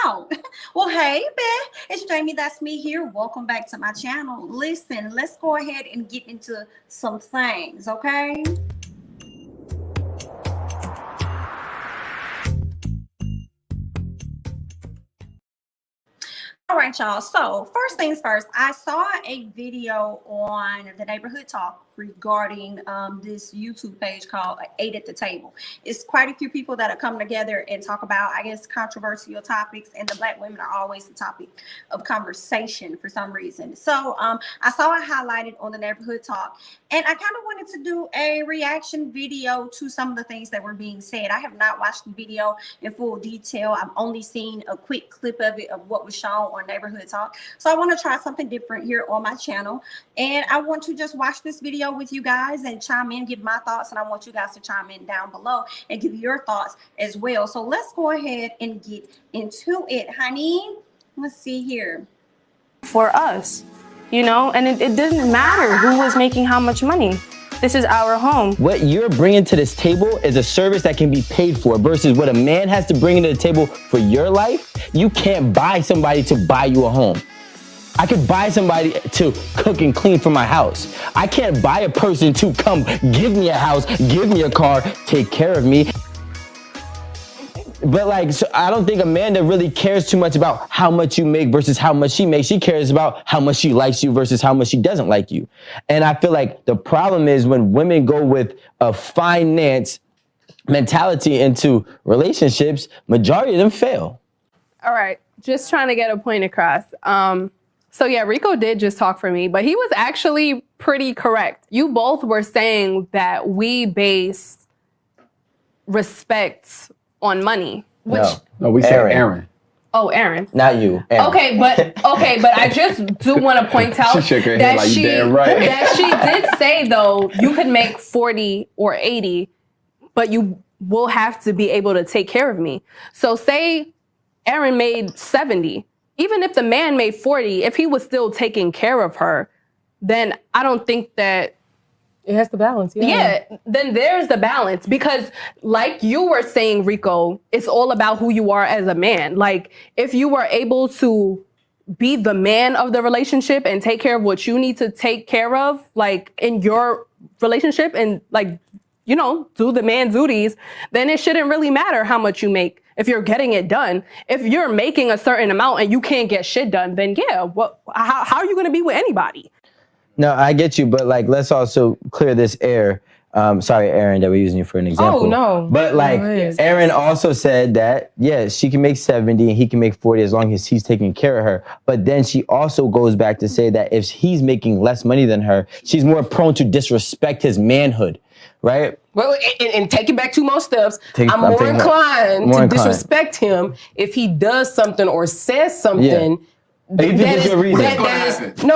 out. Well, hey, man, it's Jamie. That's me here. Welcome back to my channel. Listen, let's go ahead and get into some things, okay? All right, y'all. So first things first, I saw a video on the Neighborhood Talk regarding this YouTube page called Eight at the Table. It's quite a few people that are coming together and talk about, I guess, controversial topics, and the Black women are always the topic of conversation for some reason. So I saw it highlighted on the Neighborhood Talk, and I kind of wanted to do a reaction video to some of the things that were being said. I have not watched the video in full detail. I've only seen a quick clip of it, of what was shown on Neighborhood Talk. So I want to try something different here on my channel, and I want to just watch this video with you guys and chime in, give my thoughts, and I want you guys to chime in down below and give your thoughts as well. So let's go ahead and get into it, honey. Let's see here. For us, you know, and it doesn't matter who was making how much money. This is our home. What you're bringing to this table is a service that can be paid for versus what a man has to bring to the table for your life. You can't buy somebody to buy you a home. I could buy somebody to cook and clean for my house. I can't buy a person to come give me a house, give me a car, take care of me. But like, so I don't think Amanda really cares too much about how much you make versus how much she makes. She cares about how much she likes you versus how much she doesn't like you. And I feel like the problem is when women go with a finance mentality into relationships, majority of them fail. All right, just trying to get a point across. So yeah, Rico did just talk for me, but he was actually pretty correct. You both were saying that we base respect on money, which no, we said Aaron. Oh, Aaron. Not you. Aaron. Okay, but I just do want to point out she shook her head like, you damn right. that she did say though you could make 40 or 80, but you will have to be able to take care of me. So say Aaron made 70. Even if the man made 40, if he was still taking care of her, then I don't think that it has to balance. Yeah, then there's the balance. Because like you were saying, Rico, it's all about who you are as a man. Like if you were able to be the man of the relationship and take care of what you need to take care of, like in your relationship, and like, you know, do the man duties, then it shouldn't really matter how much you make if you're getting it done. If you're making a certain amount and you can't get shit done, then yeah, how are you going to be with anybody? No, I get you, but like, let's also clear this air. Sorry, Aaron, that we're using you for an example. Oh, no. But like, Aaron also said that, yeah, she can make 70 and he can make 40 as long as he's taking care of her. But then she also goes back to say that if he's making less money than her, she's more prone to disrespect his manhood, right? Well, and take it back 2 more steps. I'm more inclined to disrespect him if he does something or says something. No,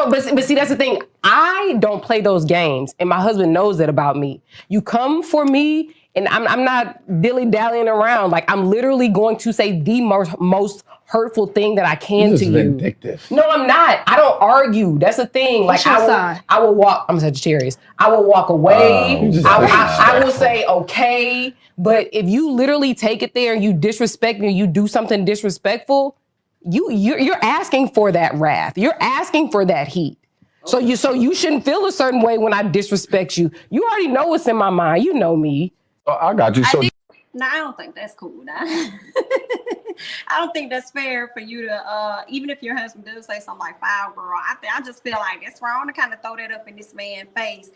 but see, that's the thing. I don't play those games, and my husband knows that about me. You come for me, and I'm not dilly-dallying around. Like, I'm literally going to say the most hurtful thing that I can to you. Vindictive. No, I'm not. I don't argue. That's the thing. Like, I will walk. I'm Sagittarius. I will walk away. I will say okay. But if you literally take it there and you disrespect me, and you do something disrespectful, you're asking for that wrath. You're asking for that heat. So you shouldn't feel a certain way when I disrespect you. You already know what's in my mind. You know me. Oh, I got you. So No, I don't think that's cool. Nah. I don't think that's fair for you to, even if your husband does say something like "foul girl," I just feel like it's wrong to kind of throw that up in this man's face.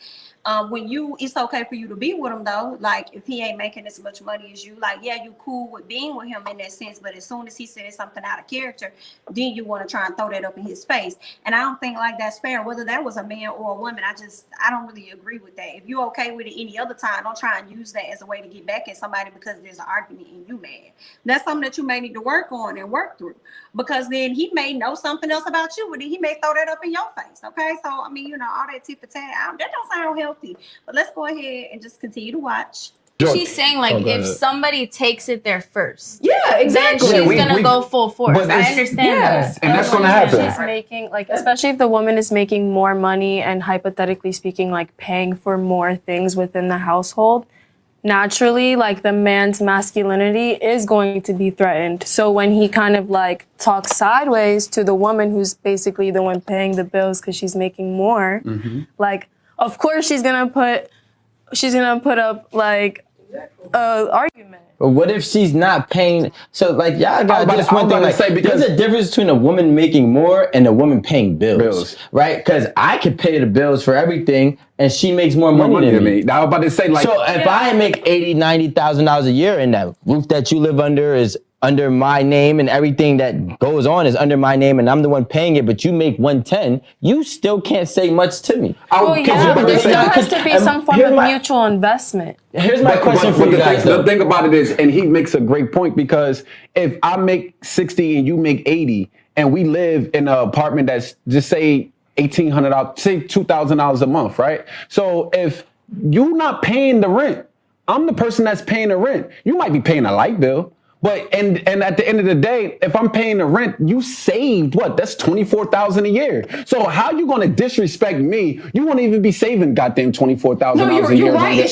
It's okay for you to be with him though. Like if he ain't making as much money as you, like yeah, you cool with being with him in that sense. But as soon as he says something out of character, then you want to try and throw that up in his face. And I don't think like that's fair. Whether that was a man or a woman, I don't really agree with that. If you're okay with it any other time, don't try and use that as a way to get back at somebody because there's an argument and you mad. That's something that you may need to work on and work through, because then he may know something else about you, but he may throw that up in your face. Okay, so I mean, all that tit for tat, that don't sound healthy. But let's go ahead and just continue to watch. She's saying like if somebody takes it there first, yeah, exactly, then she's gonna go full force. I understand that, and that's gonna happen. She's making like, especially if the woman is making more money and hypothetically speaking, like paying for more things within the household, naturally, like the man's masculinity is going to be threatened. So when he kind of like talks sideways to the woman who's basically the one paying the bills because she's making more, like of course she's gonna put up like a argument. But what if she's not paying? So like y'all got this one thing. Like, there's a difference between a woman making more and a woman paying bills. Right? Because I could pay the bills for everything, and she makes more money than me. I was about to say, like, so if I make $80,000-$90,000 a year, and that roof that you live under is under my name, and everything that goes on is under my name, and I'm the one paying it, but you make 110, you still can't say much to me. Well, yeah, but there still has to be some form of mutual investment. Here's my question for you guys. The thing about it is, and he makes a great point, because if I make 60 and you make 80, and we live in an apartment that's just say $1,800, say $2,000 a month, right? So if you're not paying the rent, I'm the person that's paying the rent. You might be paying a light bill. But and at the end of the day, if I'm paying the rent, you saved what? That's $24,000 a year. So how you gonna disrespect me? You won't even be saving goddamn $24,000 a year. You're right.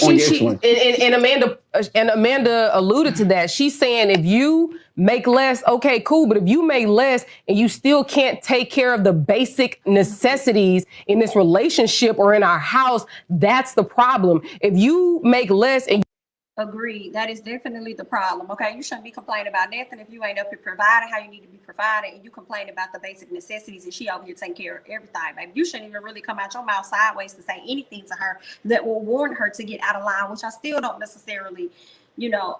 And Amanda alluded to that. She's saying if you make less, okay, cool. But if you make less and you still can't take care of the basic necessities in this relationship or in our house, that's the problem. If you make less and Agreed. That is definitely the problem. Okay, you shouldn't be complaining about nothing if you ain't up here providing how you need to be provided, and you complain about the basic necessities, and she over here taking care of everything, baby. You shouldn't even really come out your mouth sideways to say anything to her that will warn her to get out of line, which I still don't necessarily,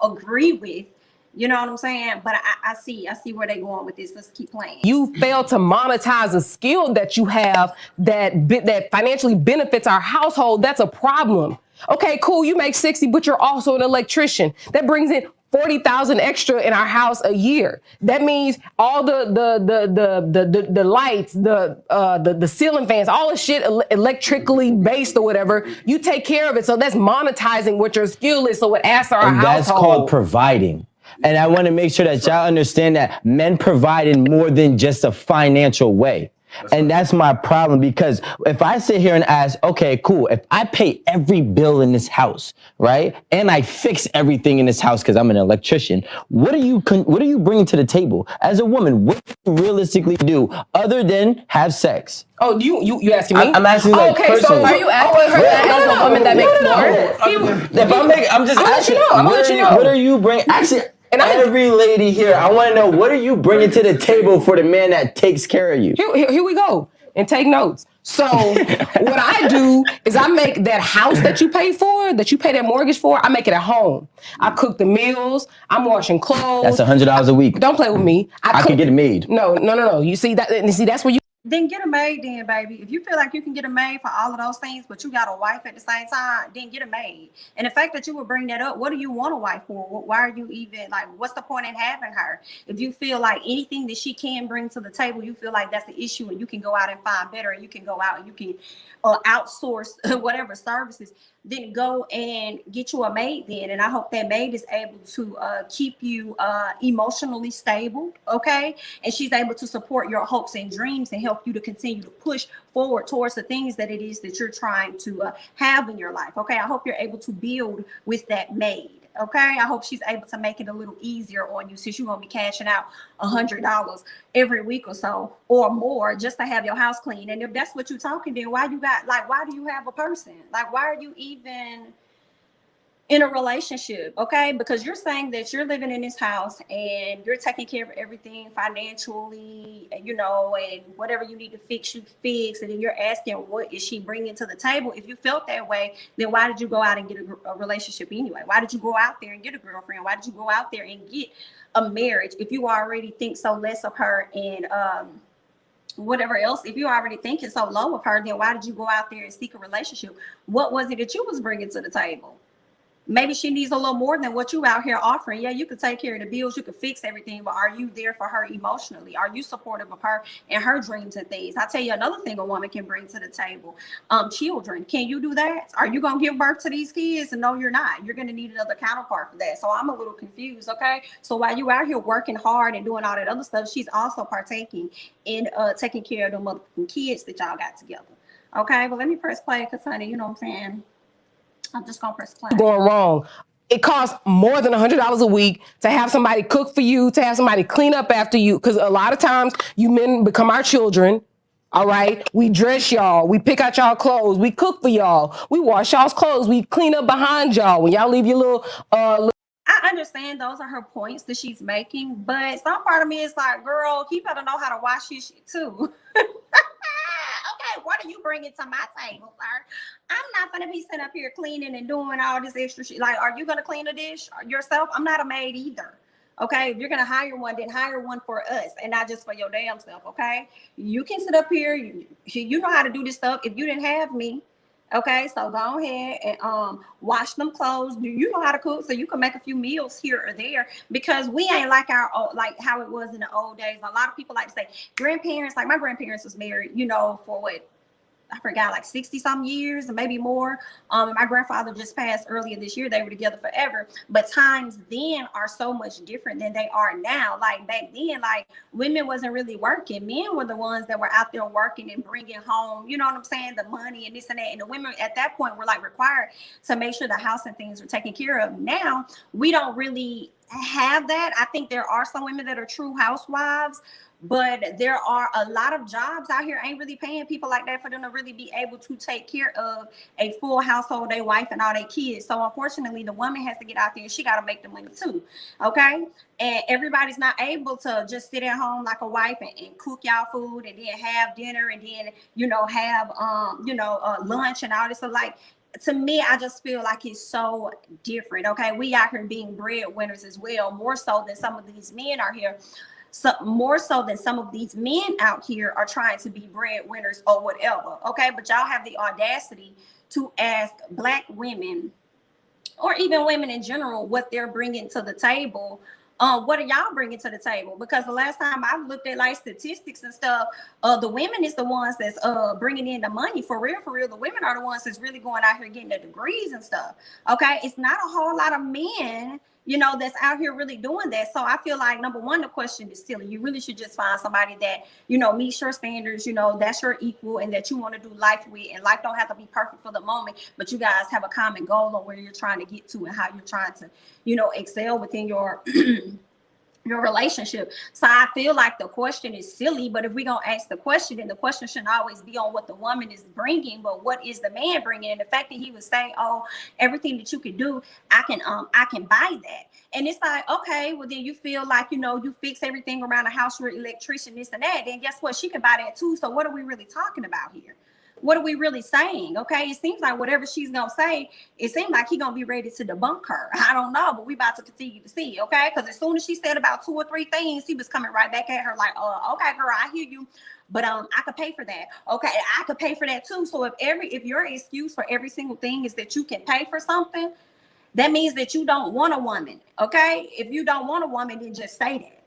agree with. You know what I'm saying? But I see where they're going with this. Let's keep playing. You fail to monetize a skill that you have that financially benefits our household. That's a problem. Okay, cool. You make 60, but you're also an electrician. That brings in 40,000 extra in our house a year. That means all the lights, the ceiling fans, all the shit electrically based or whatever. You take care of it. So that's monetizing what your skill is. So it adds to our household. That's called providing. And I want to make sure that y'all understand that men provide in more than just a financial way. And that's my problem, because if I sit here and ask, okay, cool, if I pay every bill in this house, right, and I fix everything in this house because I'm an electrician, what are you bringing to the table as a woman? What do you realistically do other than have sex? Oh, you asking me? I'm asking like okay, personally. so are you asking her as a woman that makes more? I'm just asking. What are you bringing? Actually. And every lady here, I want to know, what are you bringing to the table for the man that takes care of you? Here we go. And take notes. So what I do is I make that house that you pay for, that you pay that mortgage for, I make it at home. I cook the meals. I'm washing clothes. That's $100 a week. Don't play with me. I can get it made. No. You see that? That's where you. Then get a maid then, baby. If you feel like you can get a maid for all of those things, but you got a wife at the same time, then get a maid. And the fact that you would bring that up, what do you want a wife for? Why are you even, what's the point in having her? If you feel like anything that she can bring to the table, you feel like that's the issue, and you can go out and find better, and you can go out and you can outsource whatever services, then go and get you a maid then. And I hope that maid is able to keep you emotionally stable, okay? And she's able to support your hopes and dreams and help you to continue to push forward towards the things that it is that you're trying to have in your life, okay? I hope you're able to build with that maid. Okay, I hope she's able to make it a little easier on you, since you're gonna be cashing out $100 every week or so or more just to have your house clean. And if that's what you're talking, then why do you have a person? Like, why are you even in a relationship? Okay, because you're saying that you're living in this house and you're taking care of everything financially, and whatever you need to fix, you fix. And then you're asking, what is she bringing to the table? If you felt that way, then why did you go out and get a relationship anyway? Why did you go out there and get a girlfriend? Why did you go out there and get a marriage if you already think so less of her? And whatever else, if you already thinking so low of her, then why did you go out there and seek a relationship? What was it that you was bringing to the table? Maybe she needs a little more than what you out here offering. Yeah, you could take care of the bills, you could fix everything, but are you there for her emotionally? Are you supportive of her and her dreams and things? I'll tell you another thing a woman can bring to the table. Children. Can you do that? Are you going to give birth to these kids? And no, you're not. You're going to need another counterpart for that. So I'm a little confused, okay? So while you out here working hard and doing all that other stuff, she's also partaking in taking care of the motherfucking kids that y'all got together. Okay, well, let me press play, because honey, you know what I'm saying? I'm just gonna press play. Going wrong. it costs more than $100 a week to have somebody cook for you, to have somebody clean up after you. Because a lot of times you men become our children. All right, we dress y'all, we pick out y'all clothes, we cook for y'all, we wash y'all's clothes, we clean up behind y'all. When y'all leave your little I understand those are her points that she's making, but some part of me is like, girl, you better know how to wash your shit too. Okay, what are you bringing to my table, sir? I'm not gonna be sitting up here cleaning and doing all this extra shit. Like, are you gonna clean a dish yourself? I'm not a maid either. Okay, if you're gonna hire one, then hire one for us and not just for your damn self. Okay, you can sit up here. You know how to do this stuff. If you didn't have me, okay, so go ahead and wash them clothes. Do you know how to cook so you can make a few meals here or there? Because we ain't like our old, like how it was in the old days. A lot of people like to say grandparents, like my grandparents was married, you know, for what? I forgot, like 60 some years and maybe more. My grandfather just passed earlier this year. They were together forever. But times then are so much different than they are now. Like back then, like women wasn't really working. Men were the ones that were out there working and bringing home, you know what I'm saying, the money and this and that. And the women at that point were like required to make sure the house and things were taken care of. Now we don't really have that. I think there are some women that are true housewives, but there are a lot of jobs out here ain't really paying people like that for them to really be able to take care of a full household, their wife and all their kids. So unfortunately, the woman has to get out there and she got to make the money too. Okay. And everybody's not able to just sit at home like a wife and cook y'all food and then have dinner and then, you know, have, lunch and all this. So like, to me, I just feel like it's so different. Okay. We out here being breadwinners as well, more so than some of these men are here. So more so than some of these men out here are trying to be breadwinners or whatever. Okay. But y'all have the audacity to ask Black women or even women in general what they're bringing to the table. What are y'all bringing to the table? Because the last time I looked at like statistics and stuff, the women is the ones that's bringing in the money for real. The women are the ones that's really going out here getting the degrees and stuff. Okay. It's not a whole lot of men, you know, that's out here really doing that. So I feel like, number one, the question is silly. You really should just find somebody that, you know, meets your standards, you know, that's your equal and that you want to do life with. And life don't have to be perfect for the moment, but you guys have a common goal on where you're trying to get to and how you're trying to, you know, excel within your your relationship. So I feel like the question is silly, but if we're going to ask the question, then the question shouldn't always be on what the woman is bringing, but what is the man bringing? And the fact that he was saying, oh, everything that you can do, I can buy that. And it's like, okay, well then you feel like, you know, you fix everything around the house, you're an electrician, this and that, then guess what? She can buy that too. So what are we really talking about here? What are we really saying? Okay, it seems like whatever she's gonna say, it seems like he's gonna be ready to debunk her. I don't know, but we about to continue to see, okay? Because as soon as she said about 2 or 3 things, he was coming right back at her like, okay, girl, I hear you, but I could pay for that. Okay, I could pay for that too. So if your excuse for every single thing is that you can pay for something, that means that you don't want a woman. Okay, if you don't want a woman, then just say that.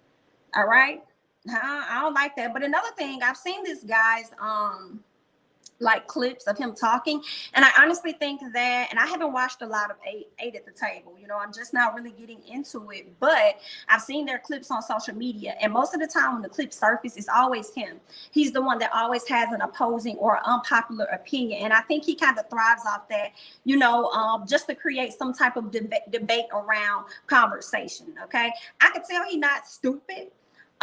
All right, I don't like that. But another thing, I've seen this guy's like clips of him talking, and I honestly think that, and I haven't watched a lot of eight at the table, you know, I'm just not really getting into it, but I've seen their clips on social media, and most of the time when the clips surface, it's always him. He's the one that always has an opposing or unpopular opinion, and I think he kind of thrives off that, you know, just to create some type of debate around conversation. Okay, I could tell he's not stupid.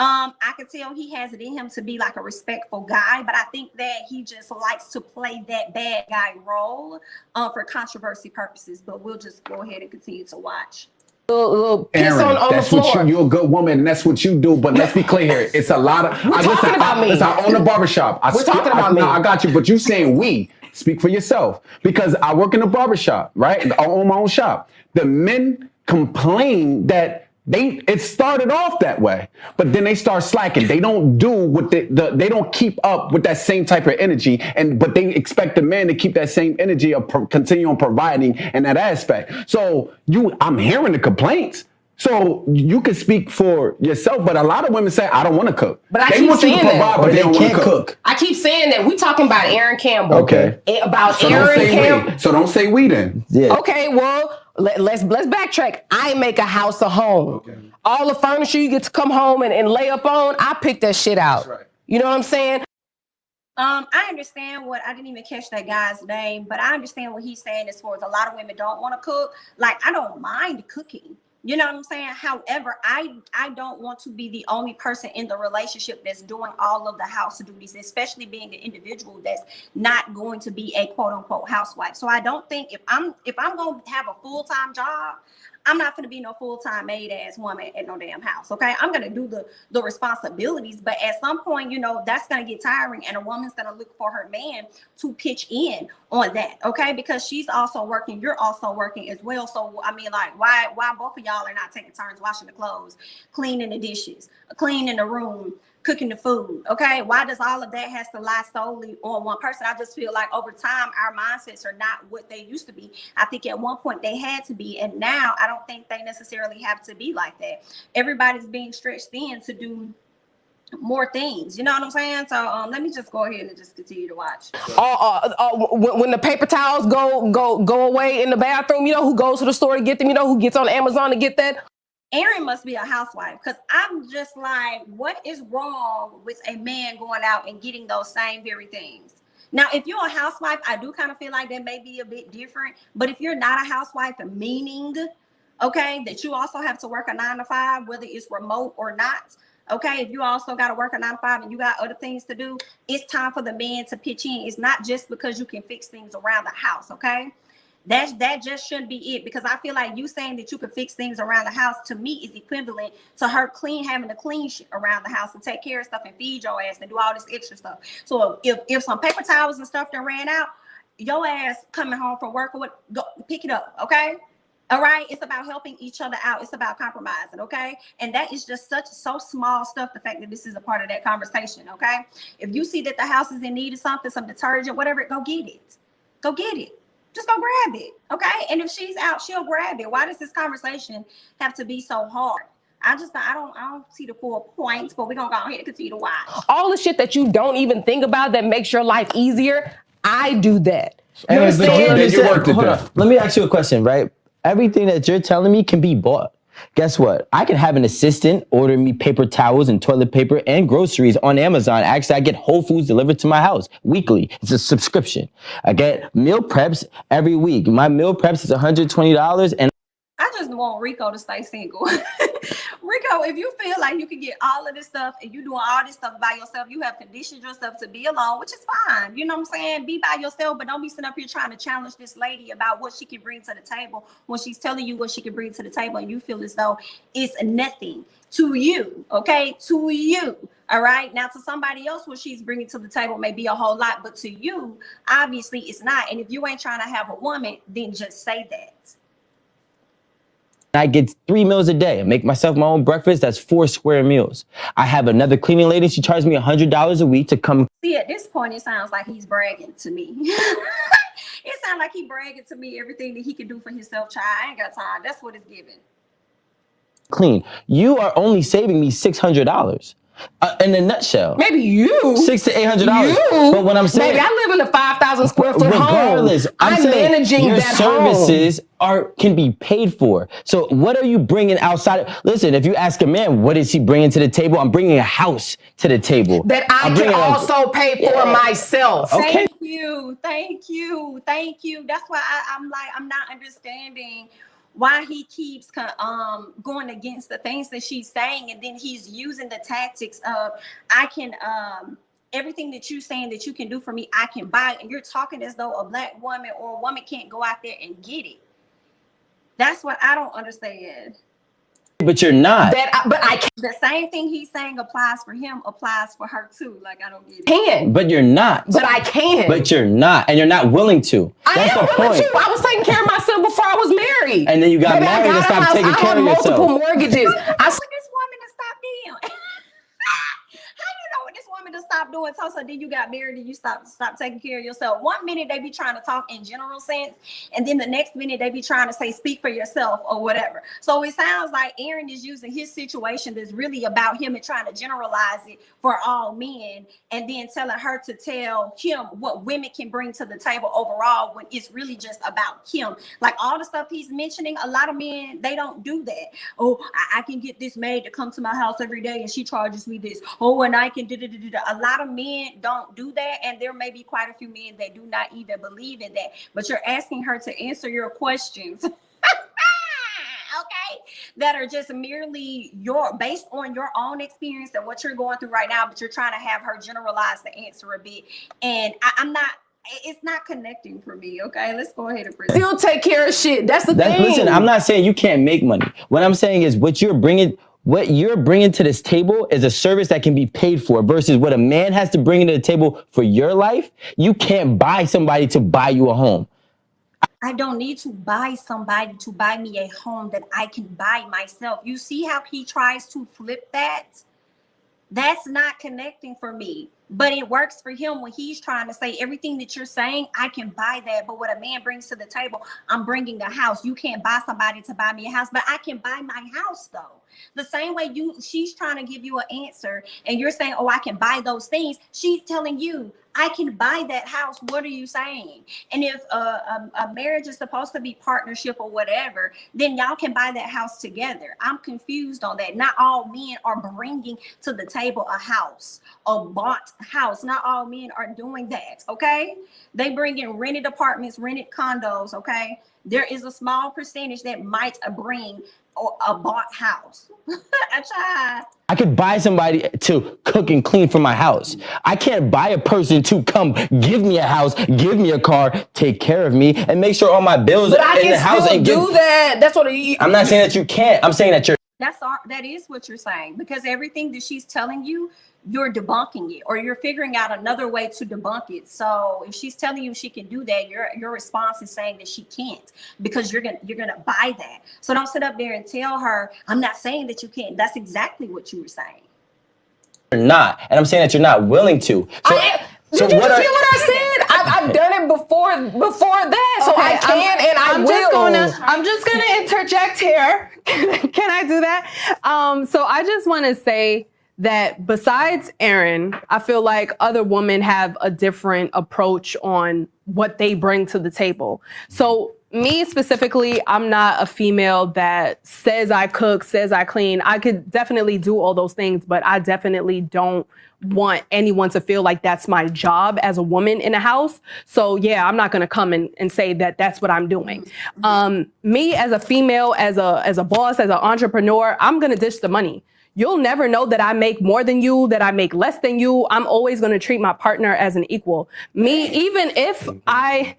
I could tell he has it in him to be like a respectful guy, but I think that he just likes to play that bad guy role for controversy purposes. But we'll just go ahead and continue to watch. Little piss Aaron, on that's the floor. what you're a good woman, and that's what you do. But let's be clear here. It's a lot of. We're talking about me. Listen, I own a barbershop. We're talking about me. No, I got you, but you saying we. Speak for yourself. Because I work in a barbershop, right? I own my own shop. The men complain that it started off that way, but then they start slacking. They don't do what they don't keep up with that same type of energy, but they expect the man to keep that same energy of continue on providing in that aspect. So I'm hearing the complaints. So you can speak for yourself, but a lot of women say, I don't want to cook. But they want you to provide, but they don't want to cook. I keep saying that. We talking about Aaron Campbell. Okay. About Aaron Campbell. So don't say we then. Yeah. Okay, well, let's backtrack. I make a house a home. Okay. All the furniture you get to come home and lay up on, I pick that shit out. That's right. You know what I'm saying? I understand what I didn't even catch that guy's name, but I understand what he's saying as far as a lot of women don't want to cook. Like, I don't mind cooking. You know what I'm saying? However, I don't want to be the only person in the relationship that's doing all of the house duties, especially being an individual that's not going to be a quote unquote housewife. So I don't think if I'm going to have a full-time job, I'm not going to be no full-time maid ass woman at no damn house. Okay. I'm going to do the responsibilities, but at some point, you know, that's going to get tiring, and a woman's going to look for her man to pitch in on that. Okay. Because she's also working. You're also working as well. So, I mean, like, why both of y'all are not taking turns washing the clothes, cleaning the dishes, cleaning the room, cooking the food? Okay. Why does all of that has to lie solely on one person? I just feel like over time, our mindsets are not what they used to be. I think at one point they had to be, and now I don't think they necessarily have to be like that. Everybody's being stretched thin to do more things. You know what I'm saying? So let me just go ahead and just continue to watch. When the paper towels go away in the bathroom, you know who goes to the store to get them? You know who gets on Amazon to get that? Erin must be a housewife, because I'm just like, what is wrong with a man going out and getting those same very things? Now, if you're a housewife, I do kind of feel like that may be a bit different. But if you're not a housewife, meaning, okay, that you also have to work a 9 to 5, whether it's remote or not. Okay, if you also got to work a 9 to 5 and you got other things to do, it's time for the man to pitch in. It's not just because you can fix things around the house. Okay. That just shouldn't be it, because I feel like you saying that you could fix things around the house, to me, is equivalent to her having to clean shit around the house and take care of stuff and feed your ass and do all this extra stuff. So if some paper towels and stuff that ran out, your ass coming home from work or what, go pick it up. Okay. All right. It's about helping each other out. It's about compromising. Okay. And that is just so small stuff. The fact that this is a part of that conversation. Okay. If you see that the house is in need of something, some detergent, whatever, go get it. Go get it. Just go grab it, okay? And if she's out, she'll grab it. Why does this conversation have to be so hard? I don't see the full points, but we're gonna go ahead and continue to watch. All the shit that you don't even think about that makes your life easier, I do that. You understand? Hold on. Let me ask you a question, right? Everything that you're telling me can be bought. Guess what? I can have an assistant order me paper towels and toilet paper and groceries on Amazon. Actually, I get Whole Foods delivered to my house weekly. It's a subscription. I get meal preps every week. My meal preps is $120, and I just want Rico to stay single. Rico, if you feel like you can get all of this stuff and you doing all this stuff by yourself, you have conditioned yourself to be alone, which is fine. You know what I'm saying? Be by yourself, but don't be sitting up here trying to challenge this lady about what she can bring to the table when she's telling you what she can bring to the table, and you feel as though it's nothing to you, okay? To you, all right? Now, to somebody else, what she's bringing to the table may be a whole lot, but to you, obviously, it's not. And if you ain't trying to have a woman, then just say that. I get 3 meals a day. I make myself my own breakfast. That's 4 square meals. I have another cleaning lady. She charges me $100 a week to come. See, at this point, it sounds like he's bragging to me. It sounds like he's bragging to me everything that he can do for himself, child. I ain't got time. That's what it's giving. Clean. You are only saving me $600. In a nutshell, maybe you $600 to $800. But when I'm saying, maybe I live in a 5,000 square foot regardless, home. I'm managing your that services home. Can be paid for. So what are you bringing outside? Listen, if you ask a man, what is he bringing to the table? I'm bringing a house to the table that I can also pay for myself. Okay. Thank you. That's why I'm not understanding why he keeps going against the things that she's saying, and then he's using the tactics of, I can everything that you're saying that you can do for me, I can buy, and you're talking as though a black woman or a woman can't go out there and get it. That's what I don't understand. But you're not. But I can't. The same thing he's saying applies for him, applies for her too. Like, I don't get it. Can. But you're not. But I can. But you're not. And you're not willing to. That's the point. I was taking care of myself before I was married. And then you got married and stopped taking care of yourself. Multiple mortgages. I want this woman to stop doing. How you know what this woman to stop doing so then you got married and you stop taking care of yourself? One minute they be trying to talk in general sense, and then the next minute they be trying to say speak for yourself or whatever. So it sounds like Erin is using his situation that's really about him and trying to generalize it for all men, and then telling her to tell him what women can bring to the table overall, when it's really just about him. Like all the stuff he's mentioning, a lot of men, they don't do that. Oh, I can get this maid to come to my house every day and she charges me this. Oh, and I can do. A lot lot of men don't do that, and there may be quite a few men that do not even believe in that. But you're asking her to answer your questions. Okay, that are just merely based on your own experience and what you're going through right now, but you're trying to have her generalize the answer a bit, and I'm not. It's not connecting for me. Okay, let's go ahead and proceed. Still take care of shit. That's the thing. Listen, I'm not saying you can't make money. What I'm saying is what you're bringing to this table is a service that can be paid for versus what a man has to bring to the table for your life. You can't buy somebody to buy you a home. I don't need to buy somebody to buy me a home that I can buy myself. You see how he tries to flip that? That's not connecting for me. But it works for him when he's trying to say everything that you're saying, I can buy that. But what a man brings to the table, I'm bringing a house. You can't buy somebody to buy me a house, but I can buy my house though. The same way she's trying to give you an answer and you're saying, oh, I can buy those things. She's telling you, I can buy that house. What are you saying? And if a marriage is supposed to be partnership or whatever, then y'all can buy that house together. I'm confused on that. Not all men are bringing to the table a house, a bought house. Not all men are doing that, okay? They bring in rented apartments, rented condos, okay? There is a small percentage that might bring a bought house. I could buy somebody to cook and clean for my house. I can't buy a person to come give me a house, give me a car, take care of me, and make sure all my bills But in the house ain't do that. That's what I'm not saying that you can't. I'm saying that you're. That is what you're saying, because everything that she's telling you, you're debunking it, or you're figuring out another way to debunk it. So if she's telling you she can do that, your response is saying that she can't, because you're gonna buy that. So don't sit up there and tell her, I'm not saying that you can't. That's exactly what you were saying. You're not, and I'm saying that you're not willing to. So, did you hear what I said? I've done it before that, so I can and I will. I'm just gonna interject here. Can I do that? So I just want to say that besides Aaron, I feel like other women have a different approach on what they bring to the table. So me specifically, I'm not a female that says I cook, says I clean. I could definitely do all those things, but I definitely don't want anyone to feel like that's my job as a woman in a house. So yeah, I'm not going to come and say that that's what I'm doing. Me as a female, as a boss, as an entrepreneur, I'm going to dish the money. You'll never know that I make more than you, that I make less than you. I'm always going to treat my partner as an equal. Me, even if I'm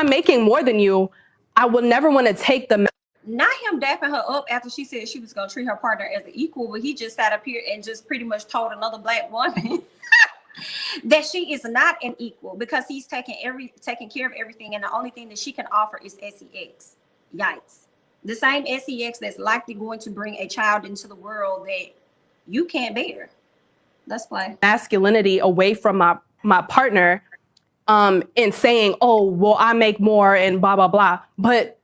making more than you, I will never want to take the. Not him dapping her up after she said she was going to treat her partner as an equal, but he just sat up here and just pretty much told another black woman that she is not an equal, because he's taking care of everything, and the only thing that she can offer is sex. Yikes. The same sex that's likely going to bring a child into the world that you can't bear. Let's play. Masculinity away from my partner, in saying, oh, well, I make more and blah, blah, blah. But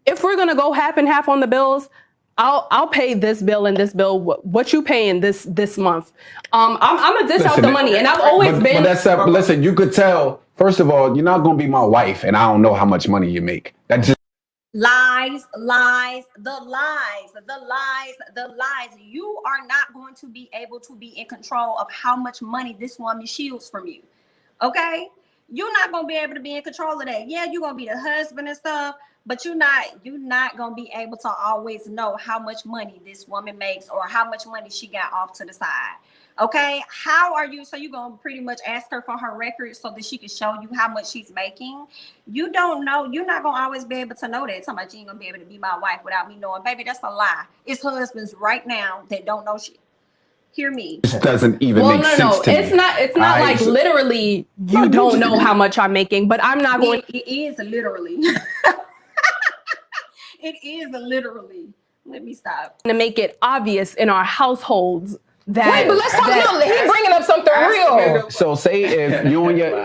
if we're going to go half and half on the bills, I'll pay this bill and this bill. What you paying this month? I'm gonna dish out the money, and I've always been. But listen, you could tell. First of all, you're not gonna be my wife, and I don't know how much money you make. That just lies. You are not going to be able to be in control of how much money this woman shields from you. Okay, you're not gonna be able to be in control of that. Yeah, you're gonna be the husband and stuff, but you're not gonna be able to always know how much money this woman makes or how much money she got off to the side. Okay, so you're gonna pretty much ask her for her records so that she can show you how much she's making? You don't know. You're not gonna always be able to know that. Somebody, you ain't gonna be able to be my wife without me knowing. Baby, that's a lie. It's husbands right now that don't know shit. Hear me. It doesn't even make sense to me. It's not like literally you don't know how much I'm making, but I'm not going. It is literally. It is literally. Let me stop. To make it obvious in our households that. Wait, but let's talk about. He bringing up something real. So say if you and your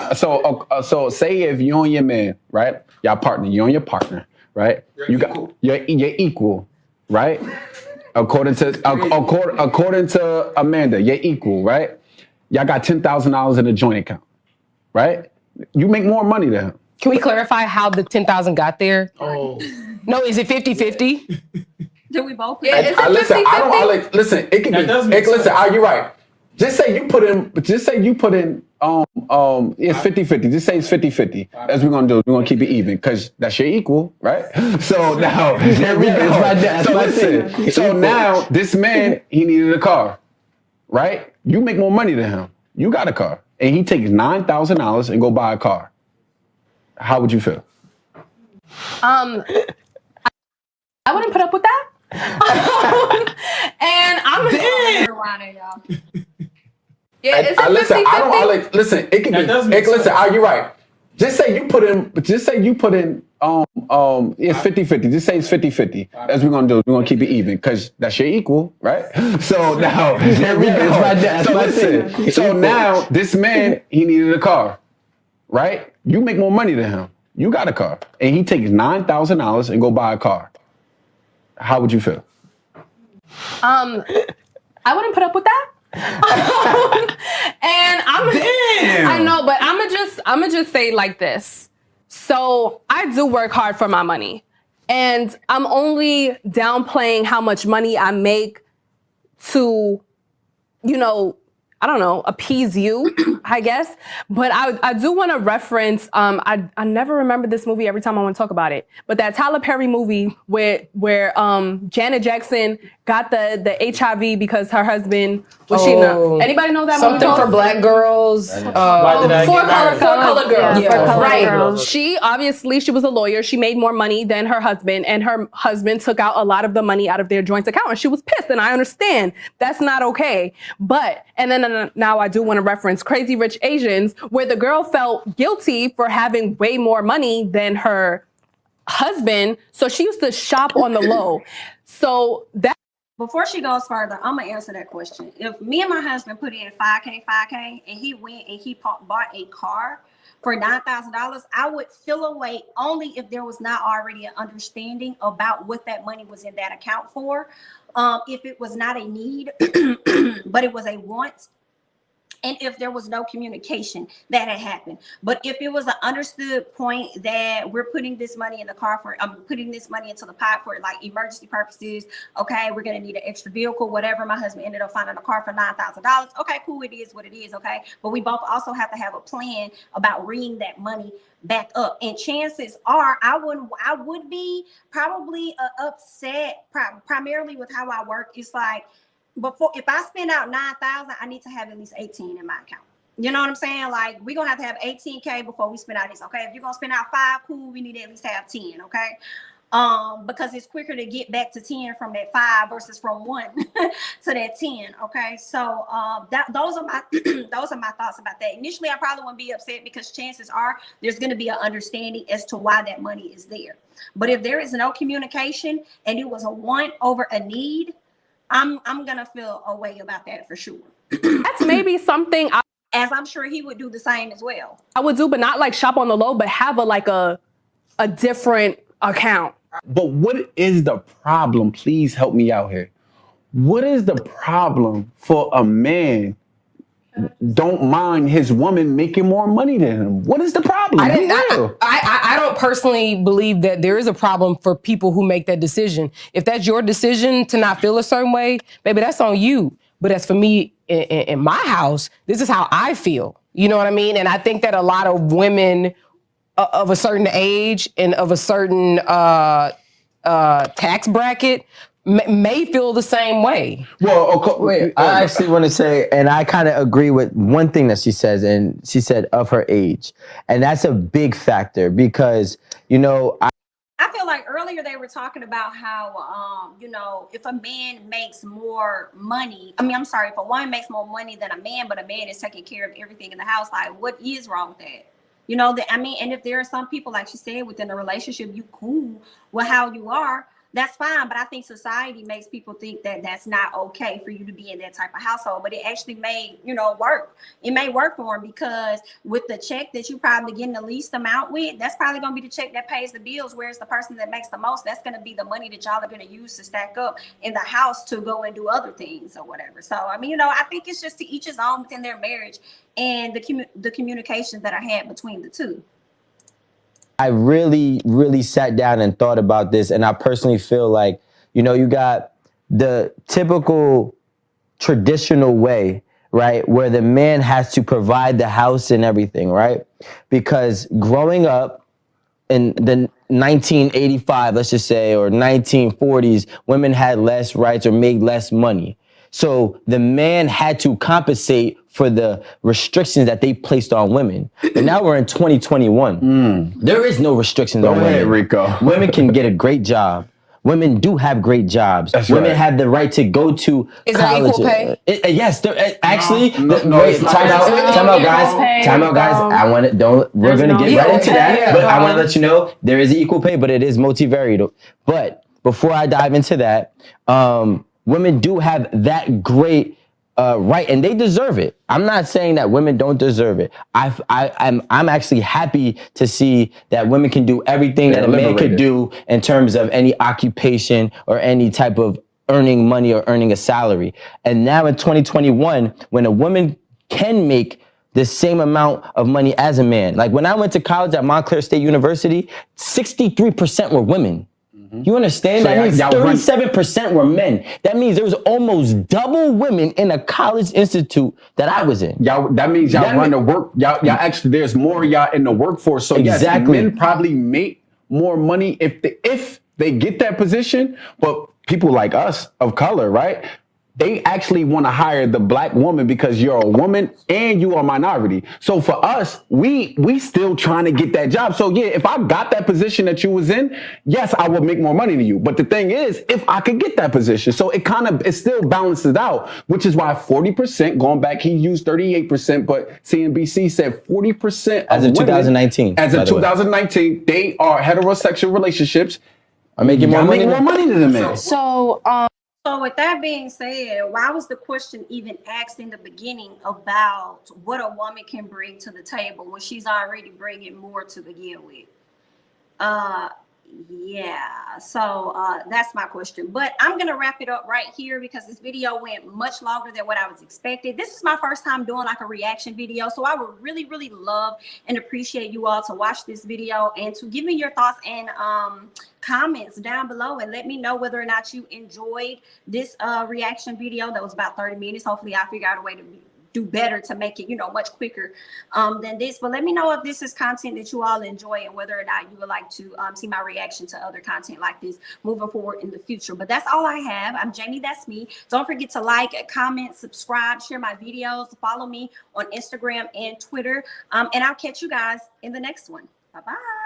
say if you and your man, right? Y'all partner, you and your partner, right? You're equal, right? According to Amanda, you're equal, right? Y'all got $10,000 in a joint account, right? You make more money than him. Can we clarify how the 10,000 got there? Oh. No, is it 50-50? Did we both? Listen, it can be. Listen, you're right. Just say you put in, it's 50-50. Just say it's 50-50. That's what we're gonna do. We're gonna keep it even because that's your equal, right? So now, there we go. So listen, so now this man, he needed a car, right? You make more money than him. You got a car. And he takes $9,000 and go buy a car. How would you feel? I wouldn't put up with that. And I'm yeah, it's a 50-50. Listen, it can be. Listen, you're right. Just say you put in. It's 50-50. Just say it's 50-50. That's what we're gonna do. We're gonna keep it even because that's your equal, right? So now, there we go. So listen. So now, this man, he needed a car, right? You make more money than him. You got a car, and he takes $9,000 and go buy a car. How would you feel? I wouldn't put up with that. And I know, but I'm just say like this. So I do work hard for my money, and I'm only downplaying how much money I make to, I don't know, appease you, I guess. But I do want to reference, I never remember this movie every time I want to talk about it, but that Tyler Perry movie where Janet Jackson got the HIV because her husband was cheating. Anybody know that something movie? For black girls. Four color girls. Yeah. Right. She was a lawyer. She made more money than her husband, and her husband took out a lot of the money out of their joint account, and she was pissed, and I understand. That's not okay. But, and then now I do want to reference Crazy Rich Asians, where the girl felt guilty for having way more money than her husband, so she used to shop on the low. So that. Before she goes further, I'm gonna answer that question. If me and my husband put in 5K, and he went and he bought a car for $9,000, I would feel away only if there was not already an understanding about what that money was in that account for. If it was not a need, but it was a want, and if there was no communication that had happened. But if it was an understood point that we're putting this money in the car for, putting this money into the pot for like emergency purposes, okay, we're gonna need an extra vehicle, whatever. My husband ended up finding a car for $9,000. Okay, cool, it is what it is, okay? But we both also have to have a plan about bringing that money back up. And chances are I would be probably upset primarily with how I work. It's like, if I spend out 9,000, I need to have at least 18 in my account. You know what I'm saying? Like, we're gonna have to have 18K before we spend out this. Okay, if you're gonna spend out 5, cool, we need to at least have 10. Okay, because it's quicker to get back to 10 from that 5 versus from 1 to that 10. Okay, so those are my thoughts about that. Initially, I probably wouldn't be upset because chances are there's gonna be an understanding as to why that money is there. But if there is no communication and it was a want over a need, I'm gonna feel a way about that for sure. That's maybe something as I'm sure he would do the same as well. I would do, but not like shop on the low, but have a different account. But what is the problem? Please help me out here. What is the problem for a man don't mind his woman making more money than him? What is the problem? I don't personally believe that there is a problem for people who make that decision. If that's your decision to not feel a certain way, baby, that's on you. But as for me, in my house, this is how I feel. You know what I mean? And I think that a lot of women of a certain age and of a certain tax bracket may feel the same way. Well, wait, I actually want to say, and I kind of agree with one thing that she says, and she said of her age. And that's a big factor because, I feel like earlier they were talking about how, if a man makes more money, if a woman makes more money than a man, but a man is taking care of everything in the house, like what is wrong with that? And if there are some people, like she said, within a relationship, you cool with how you are, that's fine. But I think society makes people think that that's not okay for you to be in that type of household. But it actually may, work. It may work for them because with the check that you probably getting the least amount with, that's probably going to be the check that pays the bills. Whereas the person that makes the most, that's going to be the money that y'all are going to use to stack up in the house to go and do other things or whatever. So, I think it's just to each his own within their marriage and the communications that are had between the two. I really, really sat down and thought about this, and I personally feel like, you got the typical traditional way right, where the man has to provide the house and everything, right? Because growing up in the 1985, let's just say, or 1940s, women had less rights or made less money. So the man had to compensate for the restrictions that they placed on women. But now we're in 2021. There is no restrictions on women. Rico. Women can get a great job. Women do have great jobs. That's Women right. have the right to go to Is there college. equal pay? Yes, actually. No, Wait, it's not. time out, Equal guys. pay, Time out, guys. I want to we're there's gonna no get equal right into that. pay. But I want to let you know there is equal pay, but it is multivariate. But before I dive into that, women do have that great right, and they deserve it. I'm not saying that women don't deserve it. I'm actually happy to see that women can do everything that a man could do in terms of any occupation or any type of earning money or earning a salary. And now in 2021, when a woman can make the same amount of money as a man, like when I went to college at Montclair State University, 63% were women. You understand? So That means y'all 37% were men. That means there was almost double women in a college institute that I was in. That means y'all run the work. Y'all actually, there's more y'all in the workforce. So Exactly. yes, men probably make more money if they get that position. But people like us of color, right? They actually want to hire the black woman because you're a woman and you are a minority. So for us, we still trying to get that job. So yeah, if I got that position that you was in, yes, I would make more money than you. But the thing is, if I could get that position, so it still balances out, which is why 40%, going back, he used 38%, but CNBC said 40% As of 2019. As of 2019, they are heterosexual relationships are making more money than the men. So with that being said, why was the question even asked in the beginning about what a woman can bring to the table when she's already bringing more to begin with? Yeah, so that's my question. But I'm going to wrap it up right here because this video went much longer than what I was expecting. This is my first time doing like a reaction video. So I would really, really love and appreciate you all to watch this video and to give me your thoughts and comments down below and let me know whether or not you enjoyed this reaction video that was about 30 minutes. Hopefully I figure out a way to do better to make it, much quicker than this. But let me know if this is content that you all enjoy and whether or not you would like to see my reaction to other content like this moving forward in the future. But that's all I have. I'm Jamie, that's me. Don't forget to like, comment, subscribe, share my videos, follow me on Instagram and Twitter. And I'll catch you guys in the next one. Bye-bye.